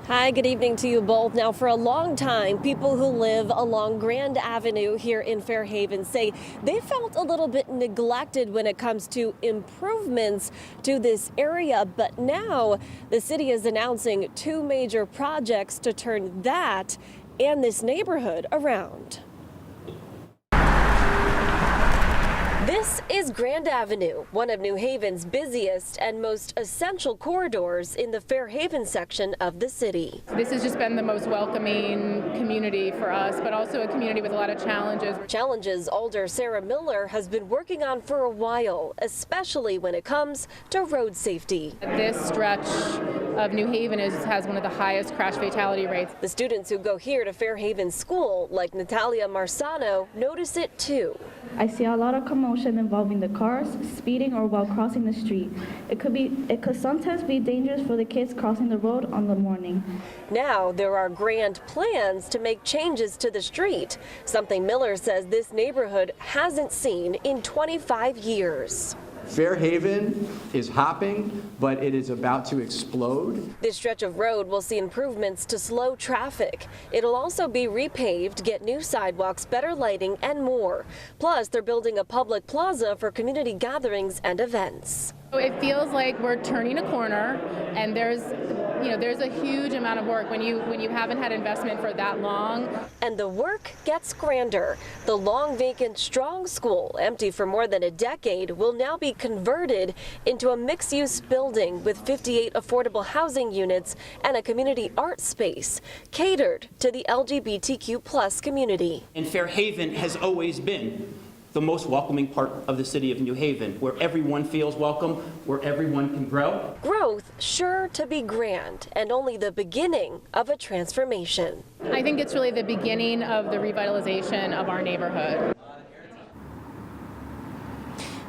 Hi, good evening to you both. Now, for a long time, people who live along Grand Avenue here in Fairhaven say they felt a little bit neglected when it comes to improvements to this area. But now the city is announcing two major projects to turn that and this neighborhood around. This is Grand Avenue, one of New Haven's busiest and most essential corridors in the Fairhaven section of the city. This has just been the most welcoming community for us, but also a community with a lot of challenges. Challenges Alder Sarah Miller has been working on for a while, especially when it comes to road safety. This stretch of New Haven has one of the highest crash fatality rates. The students who go here to Fairhaven School, like Natalia Marsano, notice it too. I see a lot of commotion involving the cars, speeding, or while crossing the street. It could sometimes be dangerous for the kids crossing the road on the morning. Now there are grand plans to make changes to the street, something Miller says this neighborhood hasn't seen in 25 years. Fairhaven is hopping, but it is about to explode. This stretch of road will see improvements to slow traffic. It'll also be repaved, get new sidewalks, better lighting, and more. Plus, they're building a public plaza for community gatherings and events. It feels like we're turning a corner, and there's a huge amount of work when you haven't had investment for that long. And the work gets grander. The long-vacant Strong School, empty for more than a decade, will now be converted into a mixed-use building with 58 affordable housing units and a community art space catered to the LGBTQ+ community. And Fairhaven has always been the most welcoming part of the city of New Haven, where everyone feels welcome, where everyone can grow. Growth sure to be grand and only the beginning of a transformation. I think it's really the beginning of the revitalization of our neighborhood.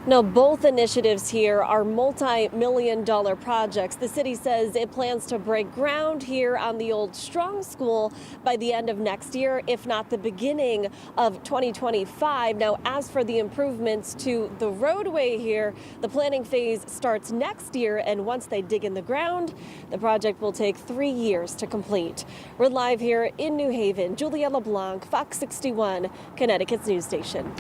Now, both initiatives here are multi-million-dollar projects. The city says it plans to break ground here on the old Strong School by the end of next year, if not the beginning of 2025. Now, as for the improvements to the roadway here, the planning phase starts next year, and once they dig in the ground, the project will take 3 years to complete. We're live here in New Haven. Julia LeBlanc, Fox 61, Connecticut's news station.